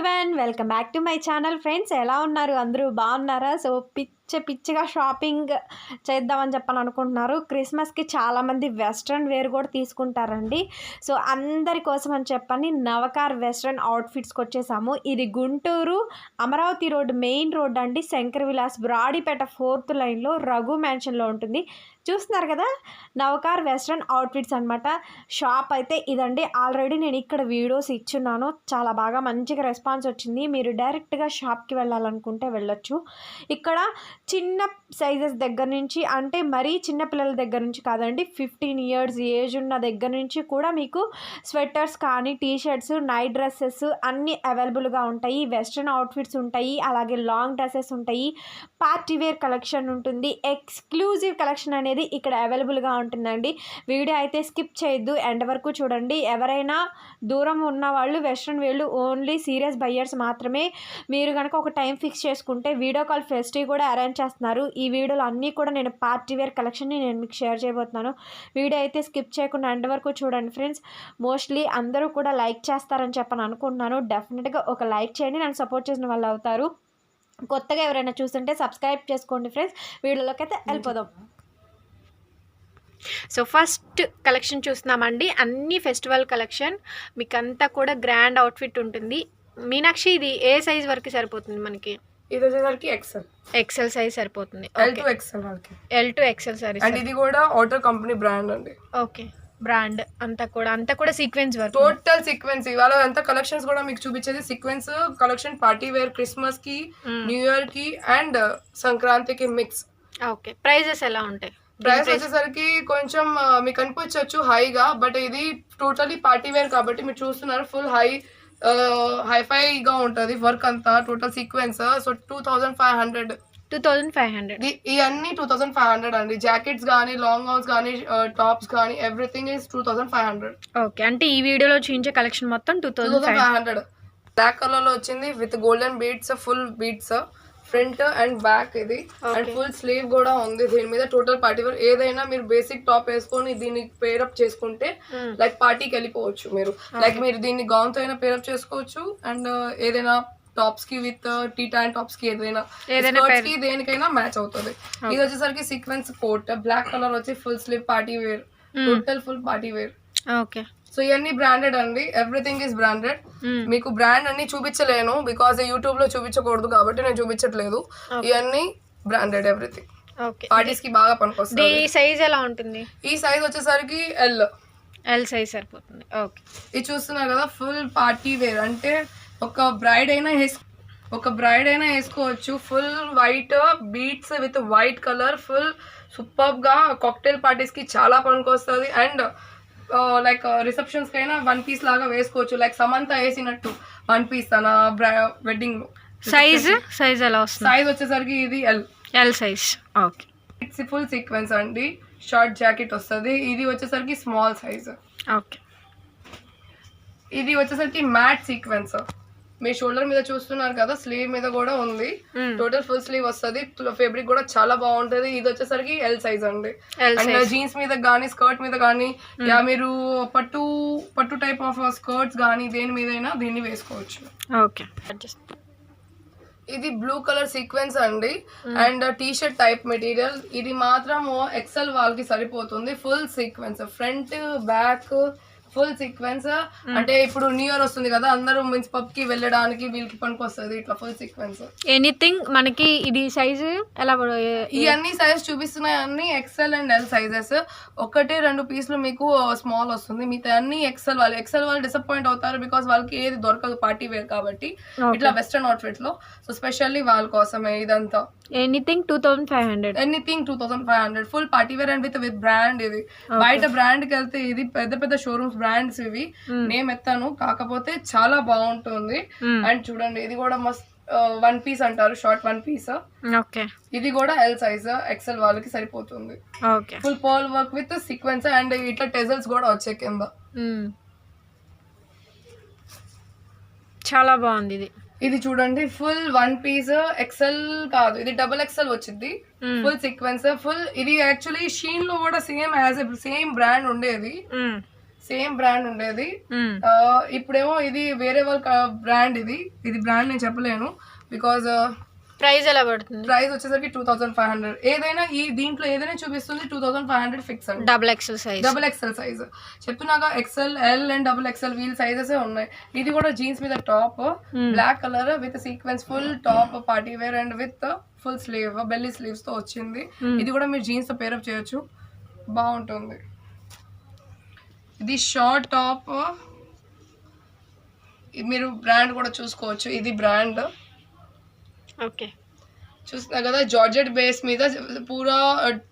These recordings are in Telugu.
Everyone welcome back to my channel friends. ఎలా ఉన్నారు? అందరూ బాగున్నారా? సో పిచ్చిగా షాపింగ్ చేద్దామని చెప్పని అనుకుంటున్నారు. క్రిస్మస్కి చాలామంది వెస్ట్రన్ వేర్ కూడా తీసుకుంటారండి. సో అందరి కోసం అని చెప్పని నవకార్ వెస్ట్రన్ అవుట్ఫిట్స్కి వచ్చేసాము. ఇది Guntur Amaravati road main road అండి. శంకర్ విలాస్ బ్రాడీపేట 4th లైన్లో రఘు మ్యాన్షన్లో ఉంటుంది. చూస్తున్నారు కదా, నవకార్ వెస్ట్రన్ అవుట్ఫిట్స్ అనమాట. షాప్ అయితే ఇదండి. ఆల్రెడీ నేను ఇక్కడ వీడియోస్ ఇచ్చున్నాను, చాలా బాగా మంచిగా రెస్పాన్స్ వచ్చింది. మీరు డైరెక్ట్గా షాప్కి వెళ్ళాలనుకుంటే వెళ్ళొచ్చు. ఇక్కడ చిన్న సైజెస్ దగ్గర నుంచి, అంటే మరీ చిన్న పిల్లల దగ్గర నుంచి కాదండి, 15 years ఏజ్ ఉన్న దగ్గర నుంచి కూడా మీకు స్వెటర్స్ కానీ, టీషర్ట్స్, నైట్ డ్రెస్సెస్ అన్నీ అవైలబుల్గా ఉంటాయి. వెస్ట్రన్ అవుట్ఫిట్స్ ఉంటాయి, అలాగే లాంగ్ డ్రెస్సెస్ ఉంటాయి, పార్టీ వేర్ కలెక్షన్ ఉంటుంది, ఎక్స్క్లూజివ్ కలెక్షన్ అనేది ఇక్కడ అవైలబుల్గా ఉంటుందండి. వీడియో అయితే స్కిప్ చేయొద్దు, ఎండ్ వరకు చూడండి. ఎవరైనా దూరం ఉన్న వాళ్ళు వెస్ట్రన్ వేళ్ళు ఓన్లీ సీరియస్ బయ్యర్స్ మాత్రమే. మీరు కనుక ఒక టైం ఫిక్స్ చేసుకుంటే వీడియో కాల్ ఫెస్టివ్ కూడా అరేంజ్ చేస్తున్నారు. ఈ వీడియోలో అన్నీ కూడా నేను పార్టీ వేర్ కలెక్షన్ని నేను మీకు షేర్ చేయబోతున్నాను. వీడియో అయితే స్కిప్ చేయకుండా ఎండ్ వరకు చూడండి ఫ్రెండ్స్. మోస్ట్లీ అందరూ కూడా లైక్ చేస్తారని చెప్పని అనుకుంటున్నాను. డెఫినెట్గా ఒక లైక్ చేయండి, నన్ను సపోర్ట్ చేసిన వాళ్ళు అవుతారు. కొత్తగా ఎవరైనా చూస్తుంటే సబ్స్క్రైబ్ చేసుకోండి ఫ్రెండ్స్. వీడియోలోకి అయితే వెళ్ళిపోదాం. సో ఫస్ట్ కలెక్షన్ చూస్తున్నామండి. అన్ని ఫెస్టివల్ కలెక్షన్, మీకు అంతా కూడా గ్రాండ్ అవుట్ఫిట్ ఉంటుంది. మీనాక్షి, ఇది ఏ సైజ్ వరకు సరిపోతుంది మనకి? ఇది వచ్చేసరికి ఎక్సెల్ సైజ్ సరిపోతుంది. L to XL saris. And ఇది కూడా ఆటర్ కంపెనీ బ్రాండ్ అండి. ఓకే, బ్రాండ్ అంతా కూడా సీక్వెన్స్ వర్క్, టోటల్ సీక్వెన్స్. ఇవాళ అంతా కలెక్షన్స్ కూడా మీకు చూపించేది sequence collection. Party wear, Christmas కి, న్యూ ఇయర్ కి అండ్ సంక్రాంతికి మిక్స్. ఓకే, ప్రైజెస్ ఎలా ఉంటాయి? ప్రైస్ వచ్చేసరికి కొంచెం మీకు అనిపించవచ్చు హైగా, బట్ ఇది టోటలీ పార్టీ వేర్ కాబట్టి మీరు చూస్తున్నారు ఫుల్ హైఫైగా ఉంటుంది వర్క్ అంతా. Total sequence. సో 2500 ఇవన్నీ 2500 అండి. జాకెట్స్ కానీ, లాంగ్ గౌన్స్ కానీ, టాప్స్ కానీ, ఎవ్రీథింగ్ ఇస్ 2500. ఓకే, అంటే ఈ వీడియోలో చూపించే కలెక్షన్ మొత్తం 2500. బ్లాక్ కలర్ లో వచ్చింది with golden beads, full beads front and back. ఇది అండ్ ఫుల్ స్లీవ్ కూడా ఉంది దీని మీద. Total party wear. ఏదైనా మీరు బేసిక్ టాప్ వేసుకొని దీన్ని పేరప్ చేసుకుంటే లైక్ పార్టీకి వెళ్ళిపోవచ్చు మీరు. లైక్ మీరు దీన్ని గౌన్ తో అయినా పేరప్ చేసుకోవచ్చు, అండ్ ఏదైనా టాప్స్ కి విత్ టీ టైన్ టాప్స్ కి ఏదైనా కి దేనికైనా మ్యాచ్ అవుతుంది. ఇది వచ్చేసరికి సీక్వెన్స్ కోట్, బ్లాక్ కలర్ వచ్చి full sleeve party wear, total full party wear. Okay, so ఇవన్నీ బ్రాండెడ్ అండి. Everything is branded. మీకు బ్రాండ్ అన్ని చూపించలేను బికాస్ యూట్యూబ్ లో చూపించకూడదు కాబట్టి నేను చూపించట్లేదు. ఇవన్నీ బ్రాండెడ్ ఎవ్రీథింగ్. పార్టీస్ కి బాగా పనికొస్తుంది. ఈ సైజ్ ఎలా ఉంటుంది? ఈ సైజ్ వచ్చేసరికి ఎల్ సైజ్ సరిపోతుంది. ఓకే, ఇది చూస్తున్నారు కదా, ఫుల్ పార్టీ వేర్. అంటే ఒక బ్రైడ్ అయినా వేసుకోవచ్చు. Full white beads with white colour, full super గా కాక్టైల్ పార్టీస్ కి చాలా పనికొస్తుంది. అండ్ లైక్ రిసెప్షన్స్ కైనా 1 piece లాగా వేసుకోవచ్చు. లైక్ సమంత వేసినట్టు 1 piece తన వెడ్డింగ్ లో. సైజ్ ఎలా వస్తుంది? సైజ్ వచ్చేసరికి ఇది L size. Okay, it's full sequence అండి. షార్ట్ జాకెట్ వస్తుంది. ఇది వచ్చేసరికి స్మాల్ సైజ్. ఓకే, ఇది వచ్చేసరికి మ్యాట్ సీక్వెన్స్. మీ షోల్డర్ మీద చూస్తున్నారు కదా, స్లీవ్ మీద కూడా ఉంది. టోటల్ ఫుల్ స్లీవ్ వస్తుంది. ఫేబ్రిక్ కూడా చాలా బాగుంటది. ఇది వచ్చేసరికి ఎల్ సైజ్ అండి. అండ్ జీన్స్ మీద గానీ, స్కర్ట్ మీద గానీ, యా మీరు పట్టు టైప్ ఆఫ్ స్కర్ట్స్ గానీ దేని మీదైనా దీన్ని వేసుకోవచ్చు. ఓకే, ఇది బ్లూ కలర్ సీక్వెన్స్ అండి. And T shirt type material. ఇది మాత్రం ఎక్సెల్ వాళ్ళకి సరిపోతుంది. Full sequence, front back full sequence. అంటే ఇప్పుడు న్యూ ఇయర్ వస్తుంది కదా, అందరూ మీన్స్ పబ్ కి వెళ్ళడానికి వీళ్ళకి పనికొస్తుంది ఇట్లా ఫుల్ సీక్వెన్స్. ఎనీథింగ్ మనకి ఇది సైజ్ ఎలా? ఇవన్నీ సైజ్ చూపిస్తున్నాయి అన్ని ఎక్సెల్ అండ్ ఎల్ సైజెస్. 1-2 పీసులు మీకు స్మాల్ వస్తుంది. మిగతా అన్ని ఎక్సెల్ వాళ్ళు డిసప్పాయింట్ అవుతారు బికాస్ వాళ్ళకి ఏది దొరకదు పార్టీ వేర్ కాబట్టి ఇట్లా వెస్టర్న్ అవుట్ఫిట్ లో. సో స్పెషల్లీ వాళ్ళ కోసమే ఇదంతా. Anything 2500 full party wear and with brand. ఇది బయట బ్రాండ్ కి వెళ్తే ఇది పెద్ద షోరూమ్స్ బ్రాండ్స్ ఇవి. నేమ్ ఎత్తాను, కాకపోతే చాలా బాగుంటుంది. అండ్ చూడండి, ఇది కూడా మస్త్ 1 piece అంటారు, షార్ట్ 1 piece. ఓకే, ఇది కూడా ఎల్ సైజ్, ఎక్సెల్ వాళ్ళకి సరిపోతుంది. Okay, full pearl work with sequence and ఇట్లా టెజల్స్ కూడా వచ్చాయి కింద. చాలా బాగుంది. ఇది చూడండి, ఫుల్ 1 piece. ఎక్సెల్ కాదు, ఇది XXL వచ్చింది. Full sequence, full. ఇది యాక్చువల్లీ షీన్ లో కూడా సేమ్ బ్రాండ్ ఉండేది. సేమ్ బ్రాండ్ ఉండేది. ఇప్పుడేమో ఇది వేరే వాళ్ళ బ్రాండ్. ఇది బ్రాండ్ నేను చెప్పలేను బికాజ్ ప్రైస్ ఎలా పడుతుంది? ప్రైస్ వచ్చేసరికి 2500. ఏదైనా దీంట్లో ఏదైనా చూపిస్తుంది 2500 ఫిక్స్ అండి. డబుల్ ఎక్సెల్ సైజ్ చెప్తున్నాగా. XL, L and double XL వీల్ సైజెస్ ఉన్నాయి. ఇది కూడా జీన్స్ మీద top, black colour with sequence full top, party wear and with full sleeve, belly sleeves తో వచ్చింది. ఇది కూడా మీరు జీన్స్ తో పేరప్ చేయొచ్చు, బాగుంటుంది. ఇది షార్ట్ టాప్, మీరు బ్రాండ్ కూడా చూసుకోవచ్చు. ఇది బ్రాండ్ ఓకే, చూస్తున్నారు కదా. జార్జెట్ బేస్ మీద పూరా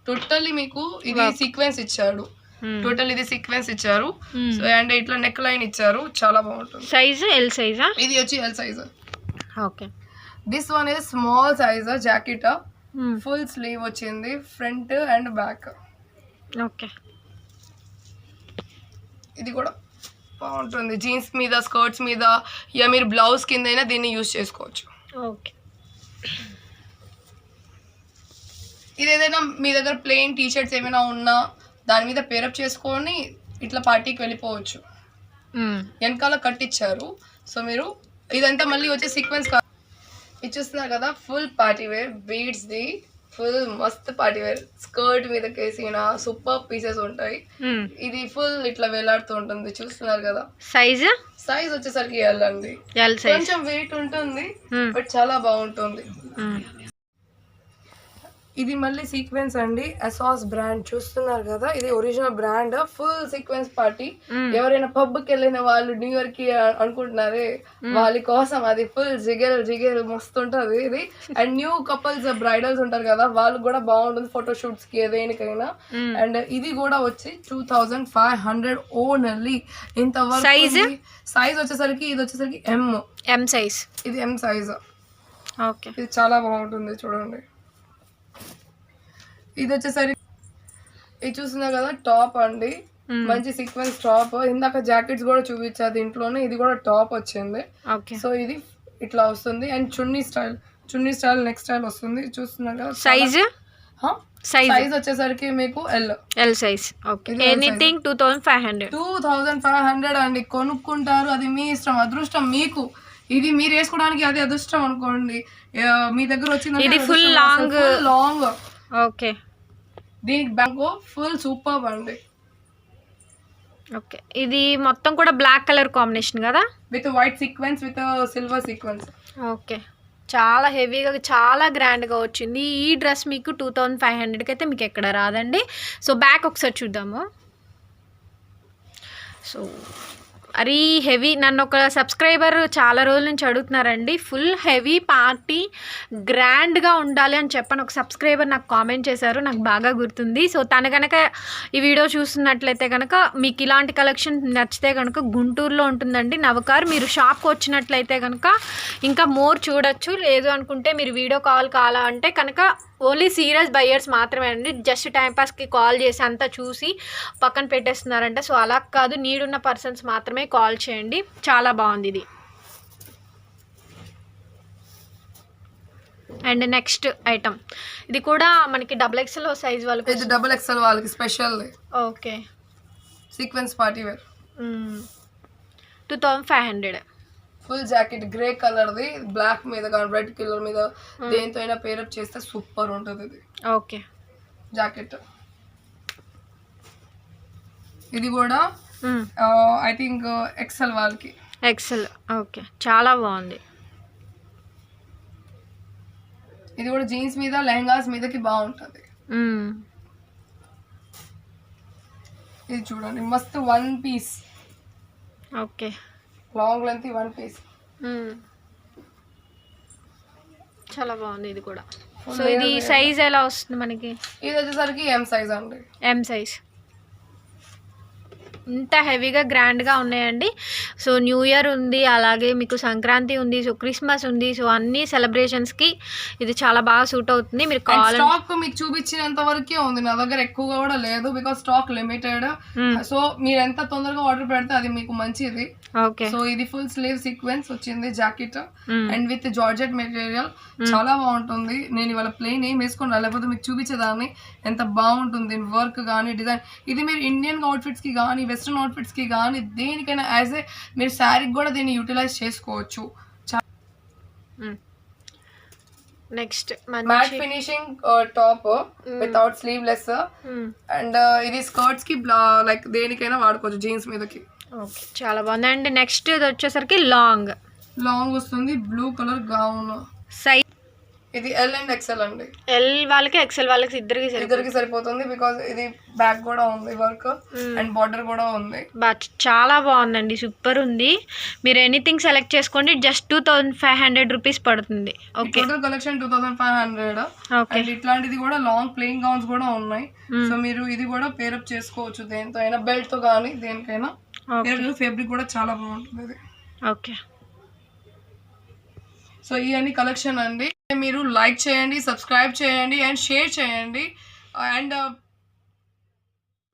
టోటల్లీ మీకు ఇది సీక్వెన్స్ ఇచ్చాడు. ఇది సీక్వెన్స్ ఇచ్చారు. సో అండ్ ఇట్లా నెక్ లైన్ ఇచ్చారు, చాలా బాగుంటుంది. సైజ్ ఎల్ సైజా? ఇది వచ్చి L size. Okay, this one is small size jacket, full sleeve వచ్చింది ఫ్రంట్ అండ్ బ్యాక్. ఓకే, ఇది కూడా బాగుంటుంది. జీన్స్ మీద, స్కర్ట్స్ మీద, ఇక మీరు బ్లౌజ్ కింద అయినా దీన్ని యూజ్ చేసుకోవచ్చు. ఓకే, ఇది ఏదైనా మీ దగ్గర ప్లెయిన్ టీ షర్ట్స్ ఏమైనా ఉన్నా దాని మీద పేరప్ చేసుకొని ఇట్లా పార్టీకి వెళ్ళిపోవచ్చు. వెనకాల కట్టించారు. సో మీరు ఇదంతా మళ్ళీ వచ్చే సీక్వెన్స్ ఇది చూస్తున్నారు కదా. ఫుల్ పార్టీ వేర్ బీడ్స్ ది, ఫుల్ మస్త్ పార్టీ వేర్. స్కర్ట్ మీద కేసిన సూపర్ పీసెస్ ఉంటాయి. ఇది ఫుల్ ఇట్లా వేలాడుతూ ఉంటుంది, చూస్తున్నారు కదా. సైజ్ వచ్చేసరికి ఎల్ అండి. కొంచెం వెయిట్ ఉంటుంది బట్ చాలా బాగుంటుంది. ఇది మళ్ళీ సీక్వెన్స్ అండి, అసాస్ బ్రాండ్ చూస్తున్నారు కదా. ఇది original brand, full sequence party. ఎవరైనా పబ్ కి వెళ్ళిన వాళ్ళు న్యూ ఇయర్ కి అనుకుంటున్నారే వాళ్ళ కోసం అది ఫుల్ జిగేల్ మస్తు ఉంటది ఇది. అండ్ న్యూ కపుల్స్ బ్రైడల్స్ ఉంటారు కదా, వాళ్ళకి కూడా బాగుంటుంది ఫోటో షూట్స్ కి దేనికైనా. అండ్ ఇది కూడా వచ్చి 2500 ఓన్లీ. ఇంతవరకు సైజ్ వచ్చేసరికి ఇది వచ్చేసరికి ఎం సైజ్. ఇది ఎం సైజ్. ఓకే, ఇది చాలా బాగుంటుంది చూడండి. ఇది వచ్చేసరికి ఇది చూస్తున్నారు కదా టాప్ అండి, మంచి సీక్వెన్స్ టాప్. ఇందాక జాకెట్స్ కూడా చూపించా దీంట్లోనే. ఇది కూడా టాప్ వచ్చింది. సో ఇది ఇట్లా వస్తుంది. And chunni style next style వస్తుంది, చూస్తున్నారు కదా. సైజ్ వచ్చేసరికి మీకు ఎల్ సైజ్. ఓకే, ఎనీథింగ్ 2500 అండి. కొనుక్కుంటారు, అది మీ ఇష్టం, అదృష్టం మీకు. ఇది మీరు వేసుకోవడానికి అది అదృష్టం అనుకోండి. మీ దగ్గర వచ్చింది ఇది ఫుల్ లాంగ్. ఓకే, దీనికి బ్యాంక్ ఫుల్ సూపర్ అండి. ఓకే, ఇది మొత్తం కూడా బ్లాక్ కలర్ కాంబినేషన్ కదా, with white sequence with silver sequence. Okay, చాలా హెవీగా చాలా గ్రాండ్గా వచ్చింది. ఈ డ్రెస్ మీకు 2500కి అయితే మీకు ఎక్కడ రాదండి. సో బ్యాక్ ఒకసారి చూద్దాము. సో అరీ హెవీ, నన్ను ఒక సబ్స్క్రైబర్ చాలా రోజుల నుంచి అడుగుతున్నారండి, ఫుల్ హెవీ పార్టీ గ్రాండ్గా ఉండాలి అని చెప్పని ఒక సబ్స్క్రైబర్ నాకు కామెంట్ చేశారు, నాకు బాగా గుర్తుంది. సో తను కనుక ఈ వీడియో చూస్తున్నట్లయితే కనుక మీకు ఇలాంటి కలెక్షన్ నచ్చితే కనుక గుంటూరులో ఉంటుందండి నవకార్. మీరు షాప్కి వచ్చినట్లయితే కనుక ఇంకా మోర్ చూడొచ్చు. లేదు అనుకుంటే మీరు వీడియో కాల్ కావాలంటే కనుక ఓన్లీ సీరియస్ బయ్యర్స్ మాత్రమే అండి. జస్ట్ టైంపాస్కి కాల్ చేసి అంతా చూసి పక్కన పెట్టేస్తున్నారంట. సో అలా కాదు, నీడ్ ఉన్న పర్సన్స్ మాత్రమే కాల్ చేయండి. చాలా బాగుంది ఇది. అండ్ నెక్స్ట్ ఐటమ్, ఇది కూడా మనకి డబుల్ ఎక్స్ఎల్ సైజ్ వాళ్ళకి. ఇది డబుల్ ఎక్స్ఎల్ వాళ్ళకి special. Okay, sequence party wear 2500. Full jacket grey colour ది, బ్లాక్ మీద కానీ రెడ్ కలర్ మీద దేంతో అయినా పేరప్ చేస్తే సూపర్ ఉంటుంది ఇది. Okay, jacket. ఇది కూడా ఐ థింక్ ఎక్సెల్ వాళ్ళకి. ఎక్సెల్. ఓకే, చాలా బాగుంది. ఇది కూడా జీన్స్ మీద లెహంగాస్ మీదకి బాగుంటుంది. ఇది చూడండి మస్తు one piece. Okay, long length one piece, చాలా బాగుంది ఇది కూడా. సో ఇది సైజ్ ఎలా వస్తుంది మనకి? ఇది వచ్చేసరికి ఎం సైజ్ అండి. M size. ఇంత హెవీగా గ్రాండ్గా ఉన్నాయండి. సో న్యూ ఇయర్ ఉంది, అలాగే మీకు సంక్రాంతి ఉంది, సో క్రిస్మస్ ఉంది. సో అన్ని సెలబ్రేషన్స్కి ఇది చాలా బాగా సూట్ అవుతుంది. మీరు స్టాక్ మీకు చూపించినంత వరకే ఉంది, నా దగ్గర ఎక్కువగా కూడా లేదు బికాస్ స్టాక్ లిమిటెడ్. సో మీరు ఎంత తొందరగా ఆర్డర్ పెడితే అది మీకు మంచిది. ఓకే, సో ఇది ఫుల్ స్లీవ్ సీక్వెన్స్ వచ్చింది jacket and with georgette material, చాలా బాగుంటుంది. నేను ఇవాళ ప్లెయిన్ ఏం వేసుకుని లేకపోతే మీకు చూపించేదాన్ని ఎంత బాగుంటుంది వర్క్ కానీ డిజైన్. ఇది మీరు ఇండియన్ అవుట్ఫిట్స్ కి కానీ వెస్ట్రన్ అవుట్ఫిట్స్ కి కానీ దేనికైనా యాజ్ ఏ మీరు శారీకి కూడా దీన్ని యూటిలైజ్ చేసుకోవచ్చు. Next matte finishing top without sleeveless and ఇది స్కర్ట్స్ కి లైక్ దేనికైనా వాడుకోవచ్చు, జీన్స్ మీదకి. ఓకే, చాలా బాగుంది. అండ్ నెక్స్ట్ ఇది వచ్చేసరికి లాంగ్ వస్తుంది, బ్లూ కలర్ గౌన్. సైజ్ ఇది ఎల్ అండ్ ఎక్సెల్ అండి. ఎల్ వాళ్ళకి ఎక్సెల్ వాళ్ళకి ఇద్దరికి సరిపోతుంది బికాజ్ ఇది బ్యాక్ కూడా ఉంది వర్క్ అండ్ బార్డర్ కూడా ఉంది. చాలా బాగుందండి, సూపర్ ఉంది. మీరు ఎనీథింగ్ సెలెక్ట్ చేసుకోండి, జస్ట్ 2500 రూపీస్ పడుతుంది. Okay, total collection 2500. అండ్ ఇట్లాంటిది కూడా లాంగ్ ప్లెయిన్ గౌన్స్ కూడా ఉన్నాయి. సో మీరు ఇది కూడా పేరప్ చేసుకోవచ్చు దేనితో అయినా, బెల్ట్ తో కానీ దేనికైనా. ఫ్యాబ్రిక్ కూడా చాలా బాగుంటుంది ఇది. ఓకే, సో ఈ అన్ని కలెక్షన్ అండి. మీరు లైక్ చేయండి, సబ్స్క్రైబ్ చేయండి అండ్ షేర్ చేయండి. అండ్